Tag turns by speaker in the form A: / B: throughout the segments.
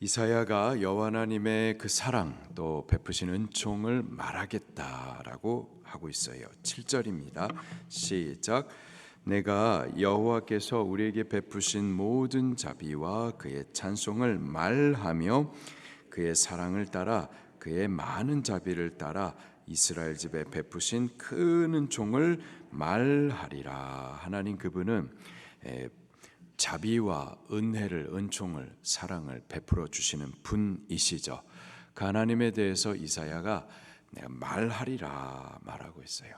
A: 이사야가 여호와 하나님의 그 사랑 또 베푸신 은총을 말하겠다라고 하고 있어요. 7절입니다. 시작. 내가 여호와께서 우리에게 베푸신 모든 자비와 그의 찬송을 말하며 그의 사랑을 따라 그의 많은 자비를 따라 이스라엘 집에 베푸신 큰 은총을 말하리라. 하나님 그분은 자비와 은혜를, 은총을, 사랑을 베풀어 주시는 분이시죠. 그 하나님에 대해서 이사야가 내가 말하리라 말하고 있어요.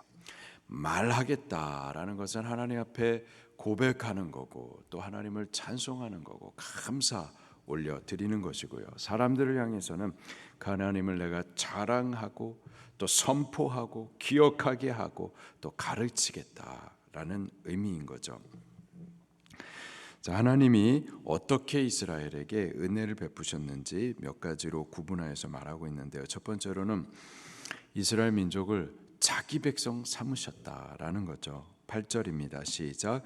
A: 말하겠다라는 것은 하나님 앞에 고백하는 거고 또 하나님을 찬송하는 거고 감사 올려드리는 것이고요. 사람들을 향해서는 그 하나님을 내가 자랑하고 또 선포하고 기억하게 하고 또 가르치겠다라는 의미인 거죠. 자, 하나님이 어떻게 이스라엘에게 은혜를 베푸셨는지 몇 가지로 구분하여서 말하고 있는데요. 첫 번째로는 이스라엘 민족을 자기 백성 삼으셨다라는 거죠. 8절입니다. 시작.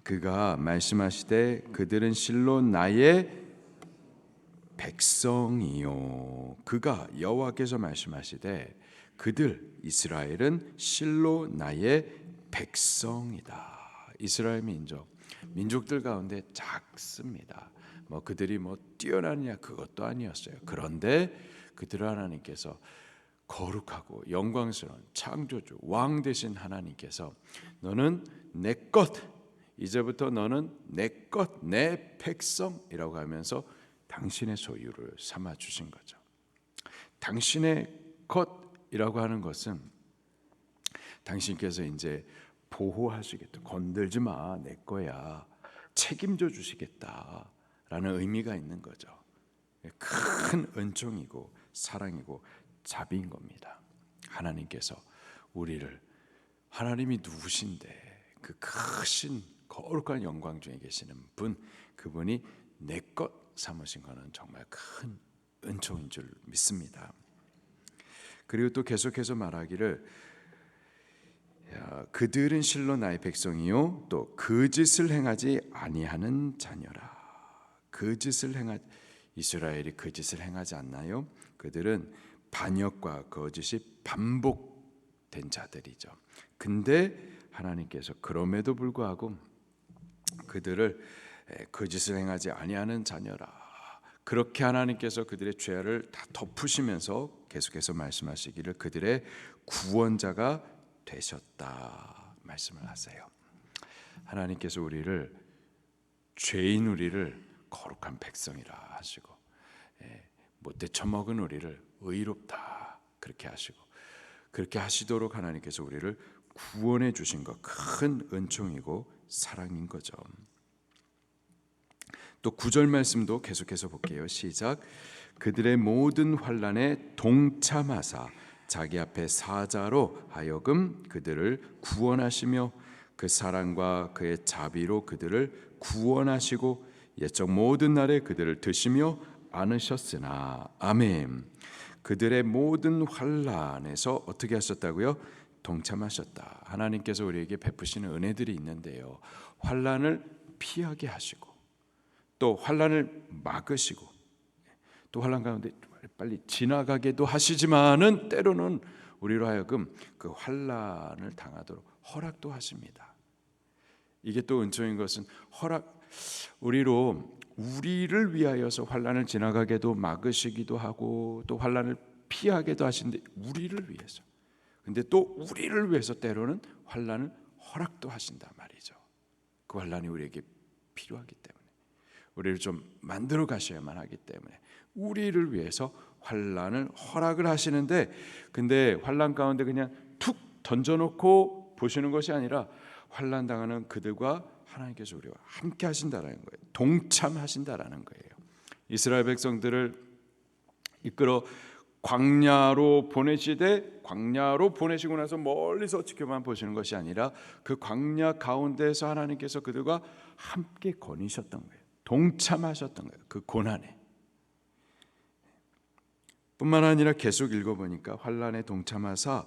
A: 그가 말씀하시되 그들은 실로 나의 백성이요. 그가 여호와께서 말씀하시되 그들 이스라엘은 실로 나의 백성이다. 이스라엘 민족들 가운데 작습니다. 그들이 뛰어나느냐 그것도 아니었어요. 그런데 그들을 하나님께서 거룩하고 영광스러운 창조주 왕 되신 하나님께서 너는 내 것, 이제부터 너는 내 것, 내 백성이라고 하면서 당신의 소유를 삼아 주신 거죠. 당신의 것이라고 하는 것은 당신께서 이제 보호하시겠다. 건들지 마, 내 거야. 책임져 주시겠다라는 의미가 있는 거죠. 큰 은총이고 사랑이고 자비인 겁니다. 하나님께서 우리를, 하나님이 누구신데 그 크신 거룩한 영광 중에 계시는 분, 그분이 내 것 삼으신 것은 정말 큰 은총인 줄 믿습니다. 그리고 또 계속해서 말하기를 그들은 실로 나의 백성이요 또 그 짓을 행하지 아니하는 자녀라. 그 짓을 이스라엘이 그 짓을 행하지 않나요? 그들은 반역과 거짓이 반복된 자들이죠. 근데 하나님께서 그럼에도 불구하고 그들을 그 짓을 행하지 아니하는 자녀라. 그렇게 하나님께서 그들의 죄를 다 덮으시면서 계속해서 말씀하시기를 그들의 구원자가 되셨다 말씀을 하세요. 하나님께서 죄인 우리를 거룩한 백성이라 하시고 못돼 처먹은 우리를 의롭다 그렇게 하시고 그렇게 하시도록 하나님께서 우리를 구원해 주신 것 큰 은총이고 사랑인 거죠. 또 9절 말씀도 계속해서 볼게요. 시작. 그들의 모든 환난에 동참하사 자기 앞에 사자로 하여금 그들을 구원하시며 그 사랑과 그의 자비로 그들을 구원하시고 옛적 모든 날에 그들을 드시며 안으셨으나 아멘. 그들의 모든 환난에서 어떻게 하셨다고요? 동참하셨다. 하나님께서 우리에게 베푸시는 은혜들이 있는데요. 환난을 피하게 하시고 또 환난을 막으시고 또 환난 가운데 빨리 지나가게도 하시지만은 때로는 우리로 하여금 그 환난을 당하도록 허락도 하십니다. 이게 또 은총인 것은 우리를 위하여서 환난을 지나가게도 막으시기도 하고 또 환난을 피하게도 하시는데 우리를 위해서. 근데 또 우리를 위해서 때로는 환난을 허락도 하신단 말이죠. 그 환난이 우리에게 필요하기 때문에 우리를 좀 만들어 가셔야만 하기 때문에 우리를 위해서 환난을 허락을 하시는데 근데 환난 가운데 그냥 툭 던져놓고 보시는 것이 아니라 환난 당하는 그들과 하나님께서 우리와 함께 하신다라는 거예요. 동참하신다라는 거예요. 이스라엘 백성들을 이끌어 광야로 보내시고 나서 멀리서 지켜만 보시는 것이 아니라 그 광야 가운데서 하나님께서 그들과 함께 거니셨던 거예요. 동참하셨던 거예요. 그 고난에. 뿐만 아니라 계속 읽어보니까 환난에 동참하사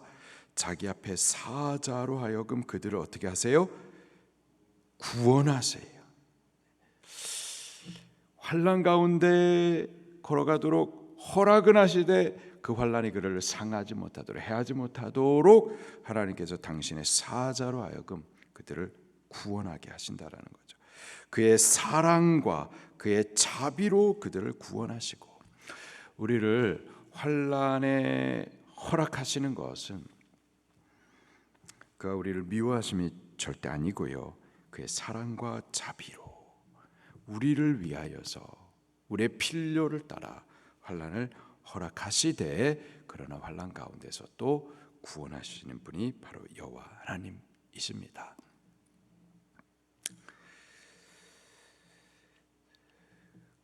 A: 자기 앞에 사자로 하여금 그들을 어떻게 하세요? 구원하세요. 환난 가운데 걸어가도록 허락은 하시되 그 환난이 그를 상하지 못하도록 해하지 못하도록 하나님께서 당신의 사자로 하여금 그들을 구원하게 하신다라는 거죠. 그의 사랑과 그의 자비로 그들을 구원하시고, 우리를 환난에 허락하시는 것은 그가 우리를 미워하심이 절대 아니고요, 그의 사랑과 자비로 우리를 위하여서 우리의 필요를 따라 환난을 허락하시되, 그러나 환난 가운데서 또 구원하시는 분이 바로 여호와 하나님이십니다.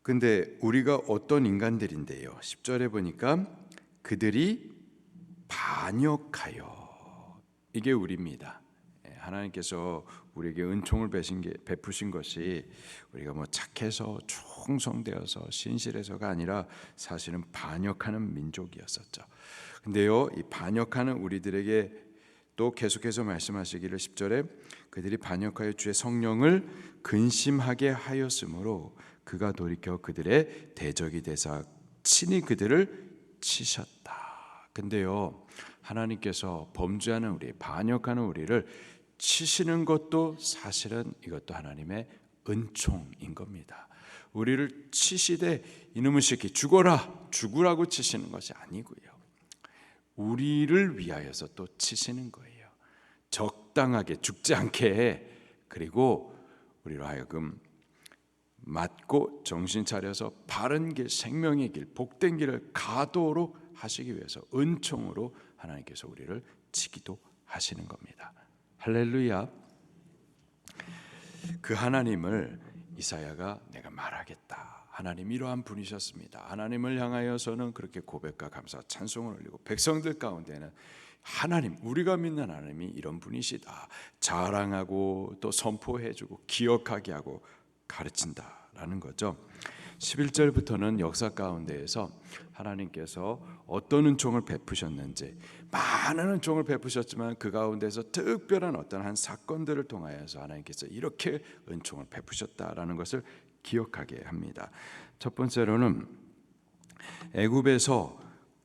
A: 근데 우리가 어떤 인간들인데요, 10절에 보니까 그들이 반역하여, 이게 우리입니다. 하나님께서 우리에게 은총을 베푸신 것이 우리가 뭐 착해서 충성되어서 신실해서가 아니라 사실은 반역하는 민족이었었죠. 근데요, 이 반역하는 우리들에게 또 계속해서 말씀하시기를 10절에 그들이 반역하여 주의 성령을 근심하게 하였으므로 그가 돌이켜 그들의 대적이 되사 친히 그들을 치셨다. 근데요, 하나님께서 범죄하는 우리, 반역하는 우리를 치시는 것도 사실은 이것도 하나님의 은총인 겁니다. 우리를 치시되 이놈의 새끼 죽으라고 치시는 것이 아니고요, 우리를 위하여서 또 치시는 거예요. 적당하게 죽지 않게, 그리고 우리로 하여금 맞고 정신 차려서 바른 길, 생명의 길, 복된 길을 가도록 하시기 위해서 은총으로 하나님께서 우리를 치기도 하시는 겁니다. 할렐루야. 그 하나님을 이사야가 내가 말하겠다, 하나님 이러한 분이셨습니다, 하나님을 향하여서는 그렇게 고백과 감사 찬송을 올리고, 백성들 가운데는 하나님, 우리가 믿는 하나님이 이런 분이시다 자랑하고 또 선포해주고 기억하게 하고 가르친다라는 거죠. 11절부터는 역사 가운데에서 하나님께서 어떤 은총을 베푸셨는지, 많은 은총을 베푸셨지만 그 가운데서 특별한 어떤 한 사건들을 통하여서 하나님께서 이렇게 은총을 베푸셨다라는 것을 기억하게 합니다. 첫 번째로는 애굽에서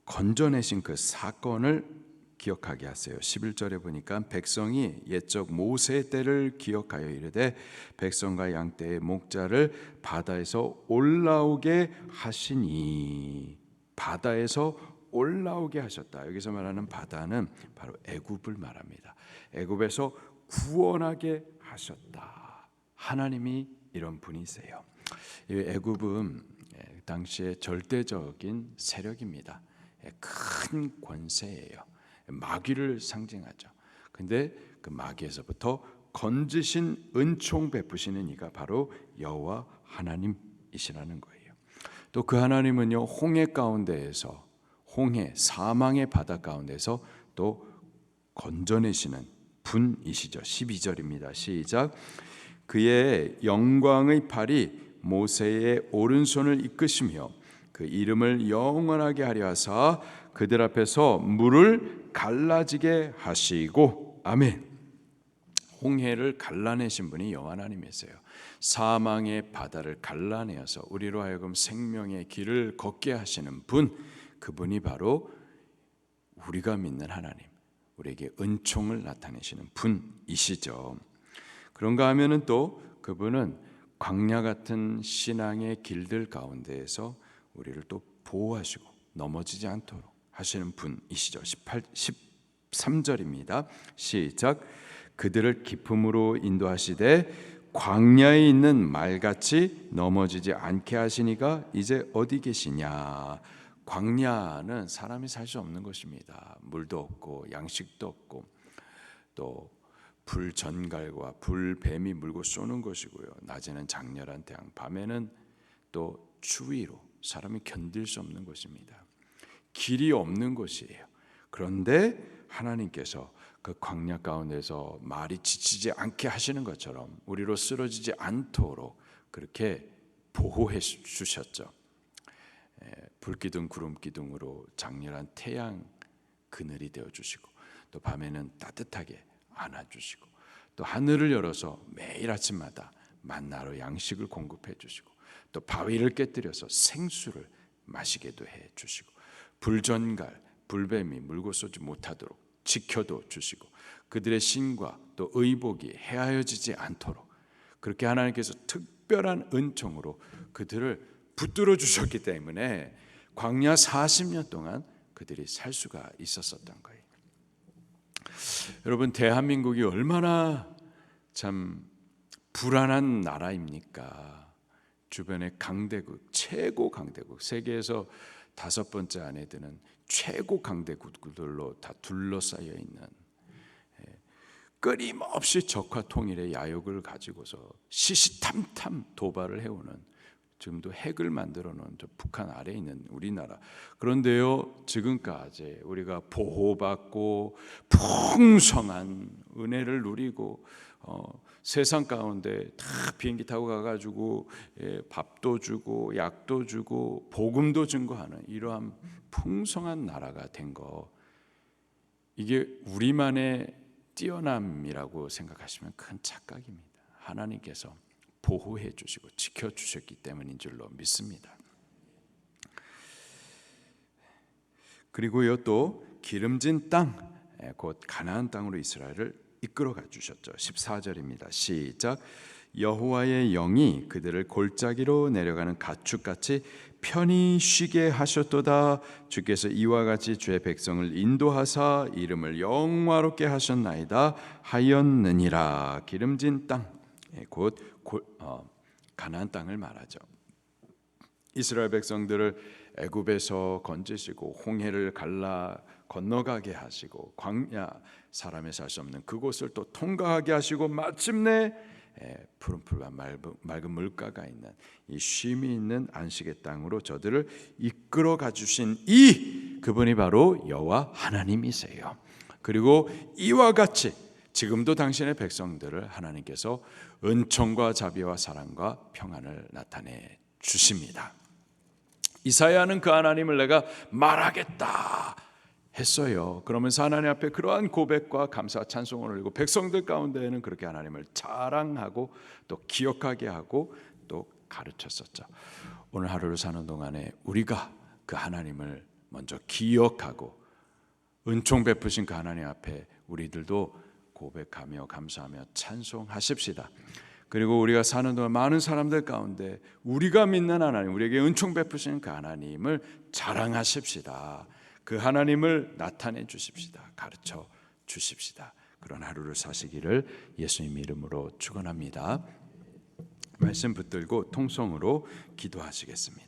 A: 건져내신 그 사건을 기억하게 하세요. 11절에 보니까 백성이 옛적 모세 때를 기억하여 이르되 백성과 양떼의 목자를 바다에서 올라오게 하시니, 바다에서 올라오게 하셨다. 여기서 말하는 바다는 바로 애굽을 말합니다. 애굽에서 구원하게 하셨다. 하나님이 이런 분이세요. 애굽은 당시에 절대적인 세력입니다. 큰 권세예요. 마귀를 상징하죠. 근데 그 마귀에서부터 건지신 은총 베푸시는 이가 바로 여호와 하나님이시라는 거예요. 또 그 하나님은요, 홍해 가운데에서, 홍해 사망의 바다 가운데서 또 건져내시는 분이시죠. 12절입니다. 시작. 그의 영광의 팔이 모세의 오른손을 이끄시며 그 이름을 영원하게 하려 하사 그들 앞에서 물을 갈라지게 하시고, 아멘. 홍해를 갈라내신 분이 여호와 하나님이세요. 사망의 바다를 갈라내어서 우리로 하여금 생명의 길을 걷게 하시는 분, 그분이 바로 우리가 믿는 하나님, 우리에게 은총을 나타내시는 분이시죠. 그런가 하면은 또 그분은 광야 같은 신앙의 길들 가운데에서 우리를 또 보호하시고 넘어지지 않도록 하시는 분이시죠. 13절입니다. 시작. 그들을 기쁨으로 인도하시되 광야에 있는 말같이 넘어지지 않게 하시니가 이제 어디 계시냐. 광야는 사람이 살 수 없는 것입니다. 물도 없고 양식도 없고 또 불전갈과 불뱀이 물고 쏘는 것이고요. 낮에는 장렬한 태양, 밤에는 또 추위로 사람이 견딜 수 없는 것입니다. 길이 없는 곳이에요. 그런데 하나님께서 그 광야 가운데서 말이 지치지 않게 하시는 것처럼 우리로 쓰러지지 않도록 그렇게 보호해 주셨죠. 불기둥 구름기둥으로 장렬한 태양 그늘이 되어 주시고, 또 밤에는 따뜻하게 안아주시고, 또 하늘을 열어서 매일 아침마다 만나로 양식을 공급해 주시고, 또 바위를 깨뜨려서 생수를 마시게도 해 주시고 불전갈 불뱀이 물고 쏘지 못하도록 지켜도 주시고 그들의 신과 또 의복이 헤아려지지 않도록 그렇게 하나님께서 특별한 은총으로 그들을 붙들어 주셨기 때문에 광야 40년 동안 그들이 살 수가 있었던 거예요. 여러분, 대한민국이 얼마나 참 불안한 나라입니까? 주변에 강대국, 최고 강대국, 세계에서 5번째 안에 드는 최고 강대국들로 다 둘러싸여 있는, 끊임없이 적화 통일의 야욕을 가지고서 시시탐탐 도발을 해오는, 지금도 핵을 만들어 놓은 저 북한 아래에 있는 우리나라. 그런데요, 지금까지 우리가 보호받고 풍성한 은혜를 누리고 세상 가운데 다 비행기 타고 가가지고 밥도 주고 약도 주고 복음도 증거하는 이러한 풍성한 나라가 된 거, 이게 우리만의 뛰어남이라고 생각하시면 큰 착각입니다. 하나님께서 보호해 주시고 지켜주셨기 때문인 줄로 믿습니다. 그리고요, 또 기름진 땅, 곧 가나안 땅으로 이스라엘을 이끌어가 주셨죠. 14절입니다. 시작. 여호와의 영이 그들을 골짜기로 내려가는 가축같이 편히 쉬게 하셨도다. 주께서 이와 같이 주의 백성을 인도하사 이름을 영화롭게 하셨나이다 하였느니라. 기름진 땅, 곧 가나안 땅을 말하죠. 이스라엘 백성들을 애굽에서 건지시고 홍해를 갈라 건너가게 하시고 광야, 사람이 살 수 없는 그곳을 또 통과하게 하시고 마침내 푸른 풀과 맑은 물가가 있는 이 쉼이 있는 안식의 땅으로 저들을 이끌어가 주신 이 그분이 바로 여호와 하나님이세요. 그리고 이와 같이 지금도 당신의 백성들을 하나님께서 은총과 자비와 사랑과 평안을 나타내 주십니다. 이사야는 그 하나님을 내가 말하겠다 했어요. 그러면서 하나님 앞에 그러한 고백과 감사와 찬송을 올리고 백성들 가운데에는 그렇게 하나님을 자랑하고 또 기억하게 하고 또 가르쳤었죠. 오늘 하루를 사는 동안에 우리가 그 하나님을 먼저 기억하고 은총 베푸신 그 하나님 앞에 우리들도 고백하며 감사하며 찬송하십시다. 그리고 우리가 사는 동안 많은 사람들 가운데 우리가 믿는 하나님, 우리에게 은총 베푸시는 그 하나님을 자랑하십시다. 그 하나님을 나타내 주십시다. 가르쳐 주십시다. 그런 하루를 사시기를 예수님 이름으로 축원합니다. 말씀 붙들고 통성으로 기도하시겠습니다.